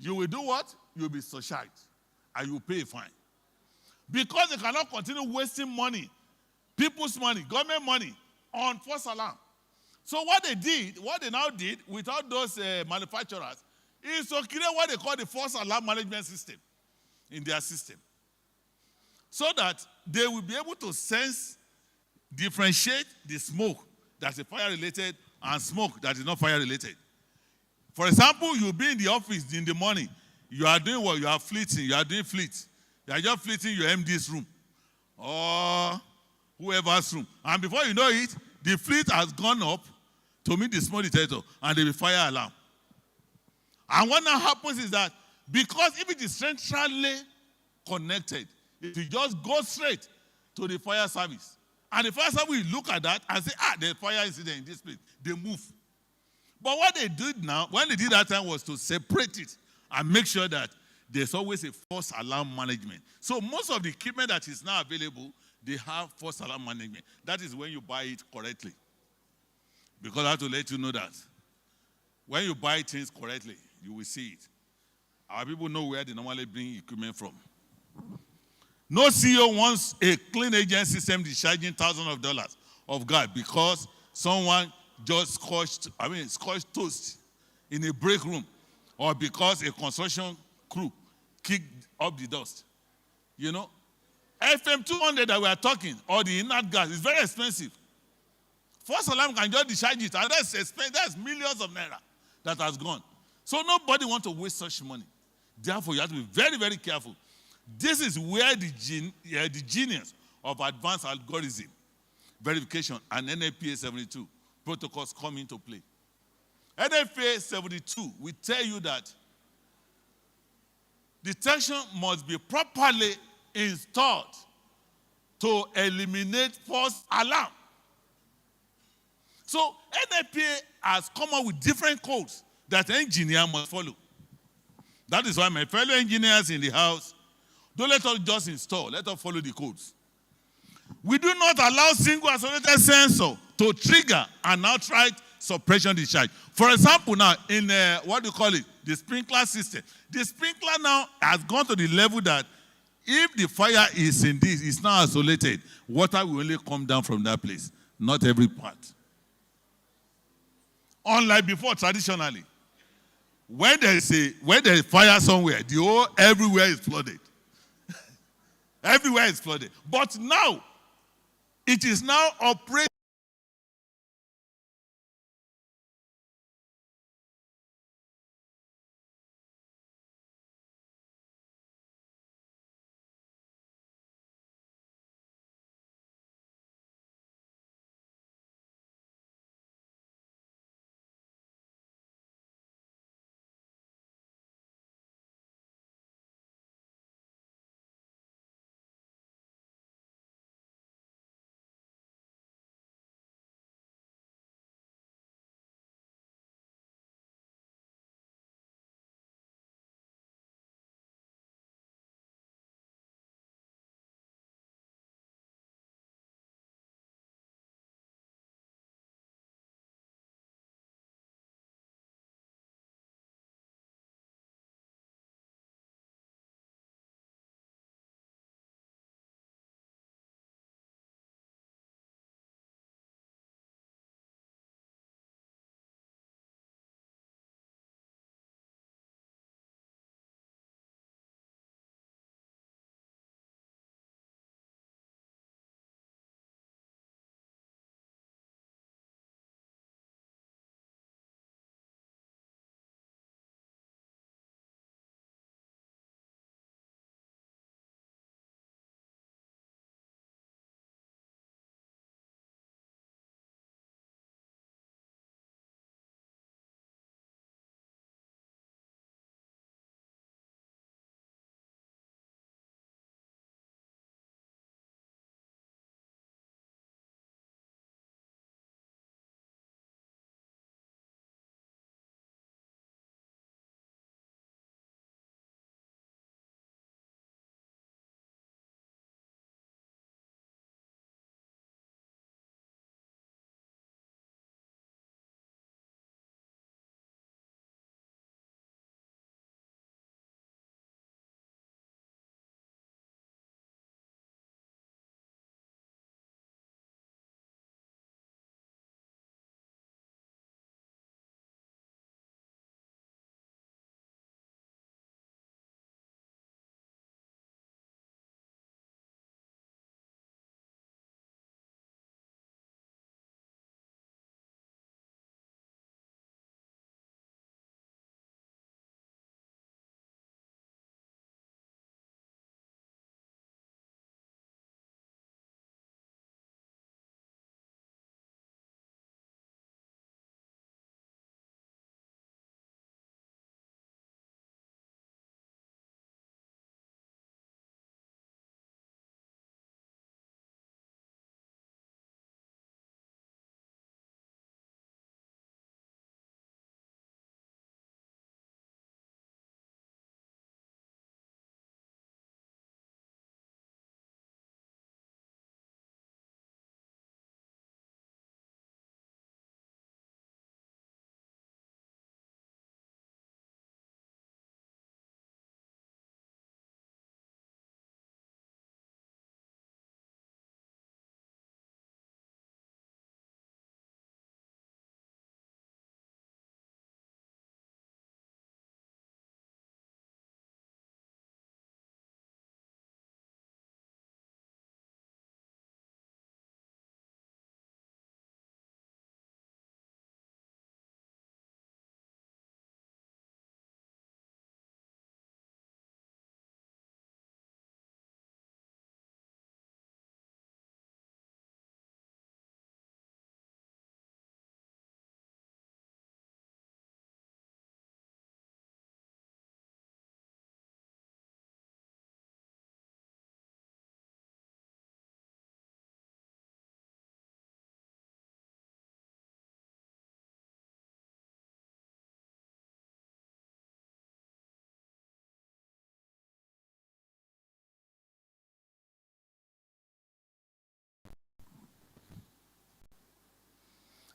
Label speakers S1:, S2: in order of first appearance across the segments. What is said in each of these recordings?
S1: you will do what? You will be socialized, and you will pay a fine. Because they cannot continue wasting money, people's money, government money, on false alarm. So what they now did with all those manufacturers is to create what they call the false alarm management system in their system. So that they will be able to sense, differentiate the smoke that's fire-related and smoke that is not fire-related. For example, you'll be in the office in the morning. You are doing what? You are fleeting. You are doing fleet. You are just fleeting your MD's room or whoever's room. And before you know it, the fleet has gone up to meet the smoke detector and there will be fire alarm. And what now happens is that because if it is centrally connected, it will just go straight to the fire service. And the fire service will look at that and say, there's fire incident in this place. They move. But what they did now, when they did that time, was to separate it and make sure that there's always a false alarm management. So most of the equipment that is now available, they have false alarm management. That is when you buy it correctly. Because I have to let you know that when you buy things correctly, you will see it. Our people know where they normally bring equipment from. No CEO wants a clean agent system discharging thousands of dollars of gas because someone just scotched toast in a break room, or because a construction crew kicked up the dust. You know, FM 200 that we are talking, or the inert gas, is very expensive. False alarm can just discharge it, and that's expensive. That's millions of naira that has gone. So nobody wants to waste such money. Therefore, you have to be very, very careful. This is where the genius of advanced algorithm verification and NFPA 72 protocols come into play. NFPA 72 will tell you that detection must be properly installed to eliminate false alarm. So NFPA has come up with different codes that engineer must follow. That is why my fellow engineers in the house, don't let us just install, let us follow the codes. We do not allow single isolated sensor to trigger an outright suppression discharge. For example, now in the sprinkler system, the sprinkler now has gone to the level that if the fire is in this, it's not isolated, water will only come down from that place, not every part. Unlike before, traditionally, when there is fire somewhere, everywhere is flooded. Everywhere is flooded. But now, it is now operating.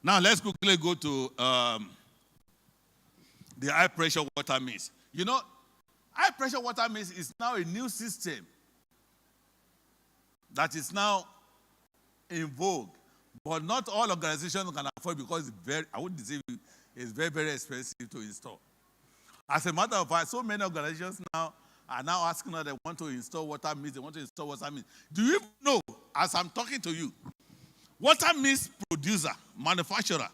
S1: Now let's quickly go to the high pressure water mist. You know, high pressure water mist is now a new system that is now in vogue. But not all organizations can afford because I wouldn't deceive you, it's very, very expensive to install. As a matter of fact, so many organizations now are now asking us they want to install water mist, they want to install water mist. Do you know, as I'm talking to you, water mist producer, manufacturer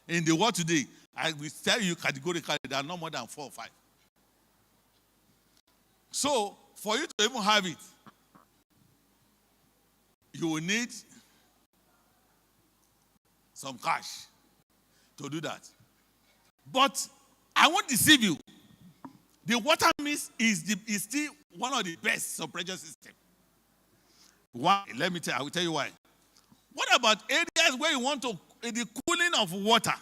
S1: in the world today, I will tell you categorically, there are no more than 4 or 5. So, for you to even have it, you will need some cash to do that. But I won't deceive you. The water mist is still one of the best suppression systems. Why? Let me tell you. I will tell you why. What about areas where you want to the cooling of water,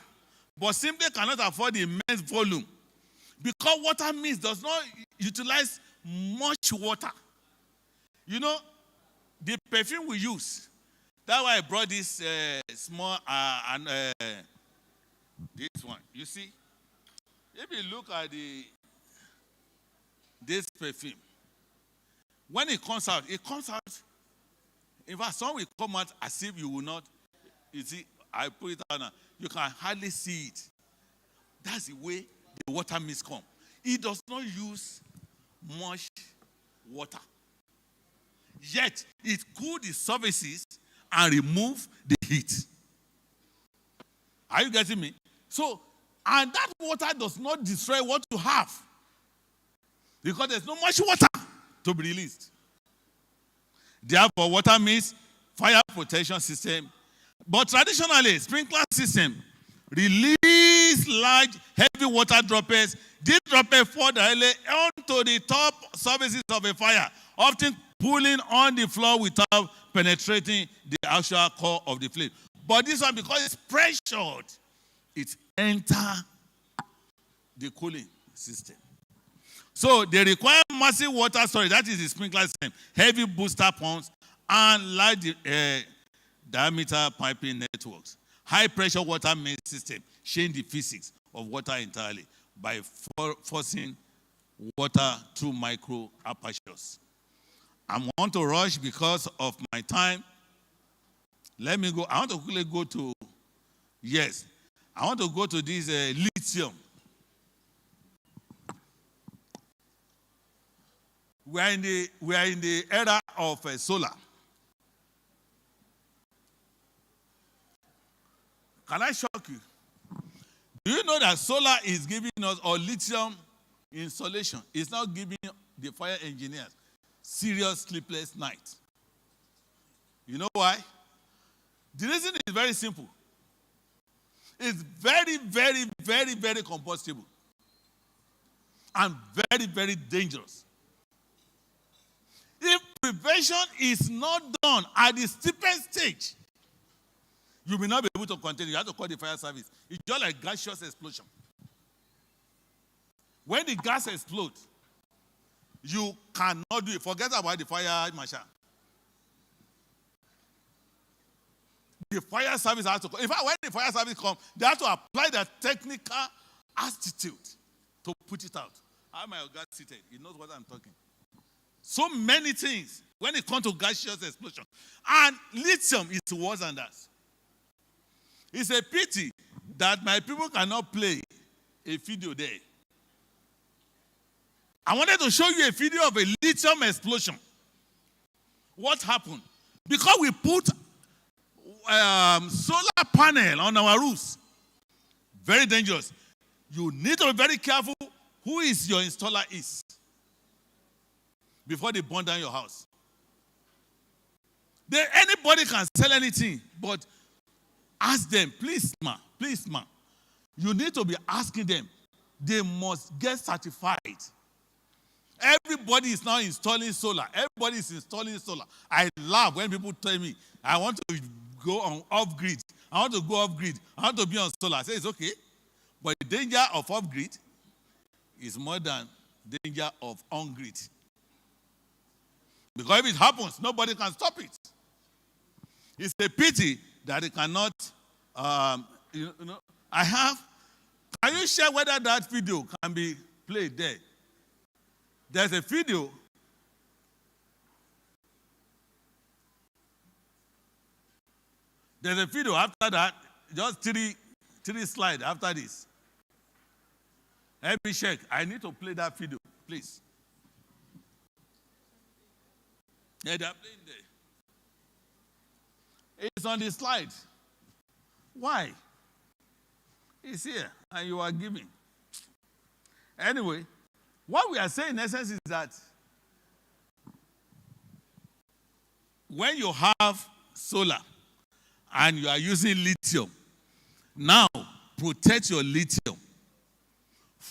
S1: but simply cannot afford the immense volume? Because water mist does not utilize much water. You know, the perfume we use. That's why I brought this small this one. You see, if you look at this perfume, when it comes out. In fact, some will come out as if you will not. You see, I put it out now. You can hardly see it. That's the way the water mist comes. It does not use much water. Yet, it cools the surfaces and remove the heat. Are you getting me? So, and that water does not destroy what you have. Because there's not much water to be released. Therefore, water mist, fire protection system. But traditionally, sprinkler system release large, heavy water droplets. These droplets fall directly onto the top surfaces of a fire, often pulling on the floor without penetrating the actual core of the flame. But this one, because it's pressured, it enters the cooling system. So they require massive water storage. That is the sprinkler system. Heavy booster pumps and large diameter piping networks. High pressure water mist system change the physics of water entirely by forcing water through micro apertures. I want to rush because of my time. Let me go. I want to quickly go to, yes, I want to go to this lithium. We are in the era of solar. Can I shock you? Do you know that solar is giving us, or lithium installation is now giving the fire engineers serious sleepless nights? You know why? The reason is very simple. It's very, very, very, very combustible and very, very dangerous. If prevention is not done at the steepest stage, you will not be able to contain it. You have to call the fire service. It's just like gaseous explosion. When the gas explodes, you cannot do it. Forget about the fire marshal. The fire service has to come. In fact, when the fire service comes, they have to apply their technical attitude to put it out. How my God seated? He knows what I'm talking. So many things when it comes to gaseous explosion. And lithium is worse than that. It's a pity that my people cannot play a video there. I wanted to show you a video of a lithium explosion. What happened? Because we put solar panel on our roofs. Very dangerous. You need to be very careful who is your installer is before they burn down your house. Anybody can sell anything, but ask them, please, ma. You need to be asking them. They must get certified. Everybody is now installing solar. Everybody is installing solar. I laugh when people tell me, I want to go on off-grid. I want to go off-grid. I want to be on solar. I say, it's okay. But the danger of off-grid is more than danger of on-grid. Because if it happens, nobody can stop it. It's a pity that they cannot I have. Can you share whether that video can be played there? There's a video. There's a video after that, just three slides after this. Let me check. I need to play that video, please. Yeah, they're playing there. It's on the slide. Why? It's here, and you are giving. Anyway, what we are saying in essence is that when you have solar and you are using lithium, now protect your lithium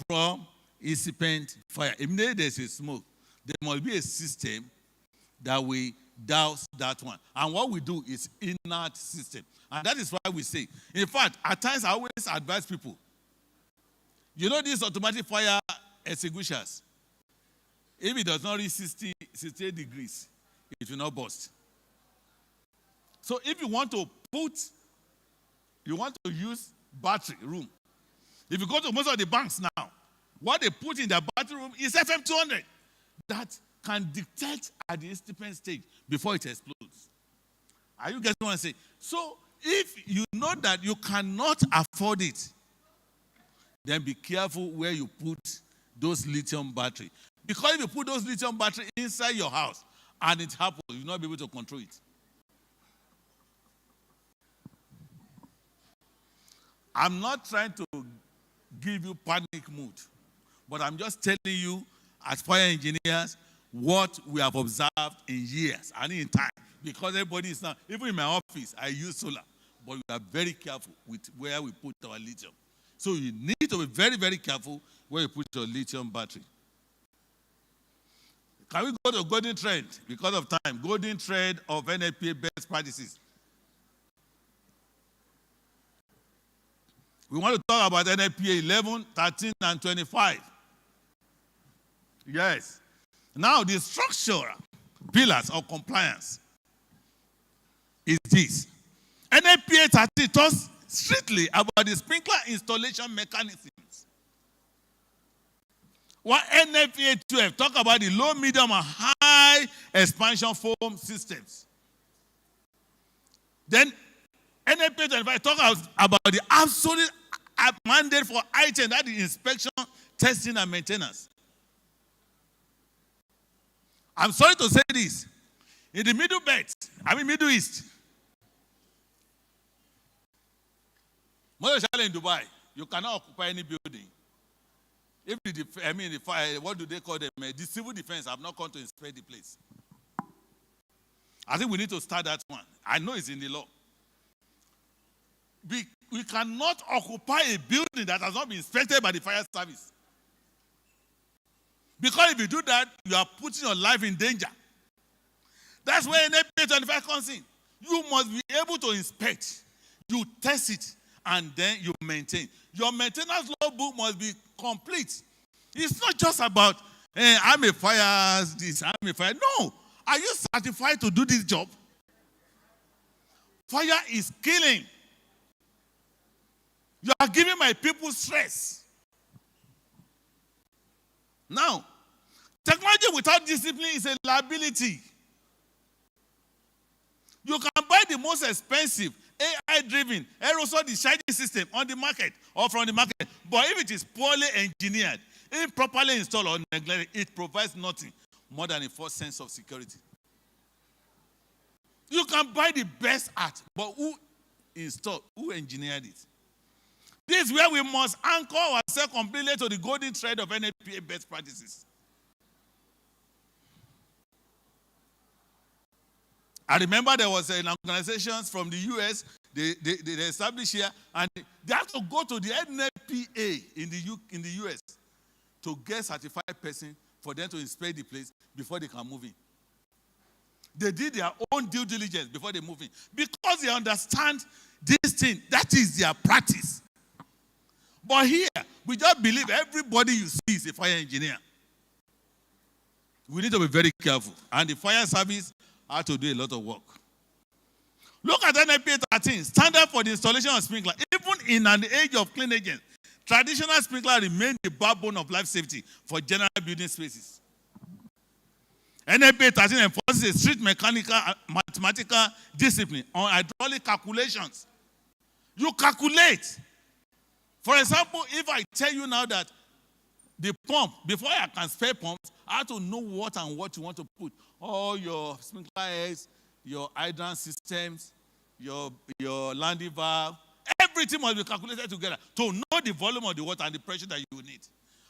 S1: from incipient fire. Immediately there's a smoke, there must be a system that will douse that one. And what we do is inert system. And that is why we say, in fact, at times I always advise people, you know these automatic fire extinguishers, if it does not reach 68 degrees, it will not burst. So if you want to use battery room, if you go to most of the banks now, what they put in the battery room is FM200 that can detect at the incipient stage before it explodes. Are you getting what I'm saying? So if you know that you cannot afford it, then be careful where you put those lithium battery. Because if you put those lithium battery inside your house and it happens, you will not be able to control it. I'm not trying to give you panic mood, but I'm just telling you, as fire engineers, what we have observed in years and in time. Because everybody is now, even in my office, I use solar, but we are very careful with where we put our lithium. So you need to be very, very careful where you put your lithium battery. Can we go to golden thread because of time? Golden thread of NFPA best practices. We want to talk about NFPA 11, 13, and 25. Yes. Now, the structural pillars of compliance is this. NFPA 13 talks strictly about the sprinkler installation mechanisms. While NFPA 12 talk about the low, medium, and high expansion foam systems. Then NFPA 25 talk about the absolute mandate for item, that is inspection, testing, and maintenance. I'm sorry to say this. In the Middle East, most especially in Dubai, you cannot occupy any building. If what do they call them? The civil defense have not come to inspect the place. I think we need to start that one. I know it's in the law. We cannot occupy a building that has not been inspected by the fire service. Because if you do that, you are putting your life in danger. That's where NFPA 25 comes in. You must be able to inspect. You test it, and then you maintain. Your maintenance logbook must be complete. It's not just about, I'm a fire, this, I'm a fire. No. Are you certified to do this job? Fire is killing. You are giving my people stress. Now, technology without discipline is a liability. You can buy the most expensive AI-driven aerosol discharging system on the market or from the market, but if it is poorly engineered, improperly installed or neglected, it provides nothing more than a false sense of security. You can buy the best art, but who engineered it? This is where we must anchor ourselves completely to the golden thread of NFPA best practices. I remember there was an organization from the US, they established here, and they have to go to the NFPA in the US to get a certified person for them to inspect the place before they can move in. They did their own due diligence before they move in. Because they understand this thing, that is their practice. But here, we just believe everybody you see is a fire engineer. We need to be very careful. And the fire service had to do a lot of work. Look at NFPA 13, standard for the installation of sprinkler. Even in an age of clean agents, traditional sprinkler remain the backbone of life safety for general building spaces. NFPA 13 enforces a strict mechanical and mathematical discipline on hydraulic calculations. You calculate. For example, if I tell you now that the pump, before I can spare pumps, I have to know what and what you want to put. All your sprinkler heads, your hydrant systems, your landing valve, everything must be calculated together to know the volume of the water and the pressure that you will need.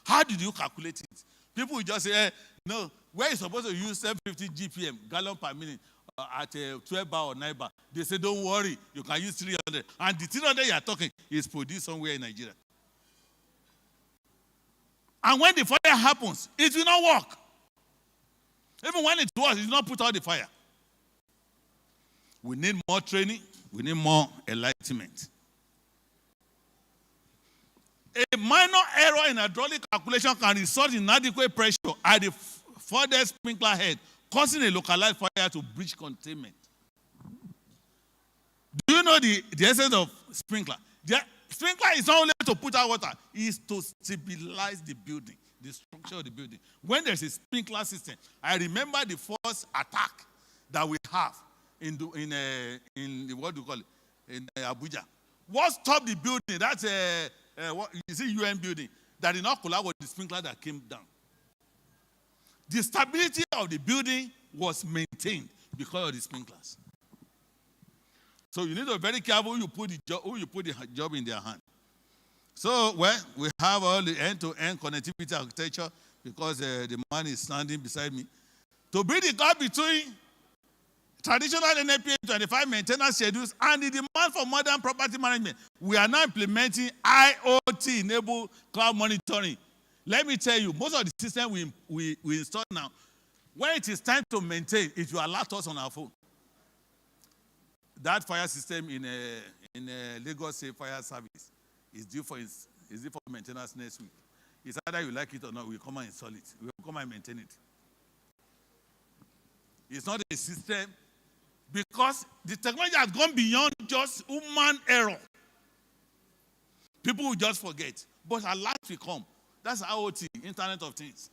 S1: How did you calculate it? People will just say, no, where you're supposed to use 750 GPM, gallon per minute, at 12 bar or 9 bar. They say, don't worry, you can use 300. And the 300 you are talking is produced somewhere in Nigeria. And when the fire happens, it will not work. Even when it works, it will not put out the fire. We need more training. We need more enlightenment. A minor error in hydraulic calculation can result in inadequate pressure at the furthest sprinkler head, causing a localized fire to breach containment. Do you know the essence of sprinkler? The sprinkler is not only to put out water, it is to stabilize the building, the structure of the building. When there's a sprinkler system, I remember the first attack that we have in what do you call it? In Abuja. What stopped the building? That's what you see, UN building that did not collapse was the sprinkler that came down. The stability of the building was maintained because of the sprinklers. So you need to be very careful who you put the job in their hand. So, well, we have all the end-to-end connectivity architecture because the man is standing beside me. To bridge the gap between traditional NFPA 25 maintenance schedules and the demand for modern property management, we are now implementing IoT-enabled cloud monitoring. Let me tell you, most of the systems we install now, when it is time to maintain, it will alert us on our phone. That fire system in Lagos State Fire Service is due for maintenance next week. It's either you like it or not, we'll come and install it. We'll come and maintain it. It's not a system because the technology has gone beyond just human error. People will just forget. But alert will come. That's IoT, Internet of Things.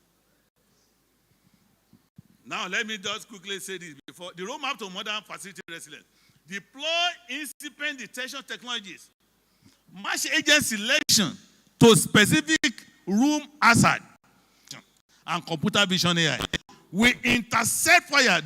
S1: Now, let me just quickly say this before. The roadmap to modern facility resilience. Deploy incipient detection technologies. Match agent selection to specific room hazard and computer vision AI. We intercept fire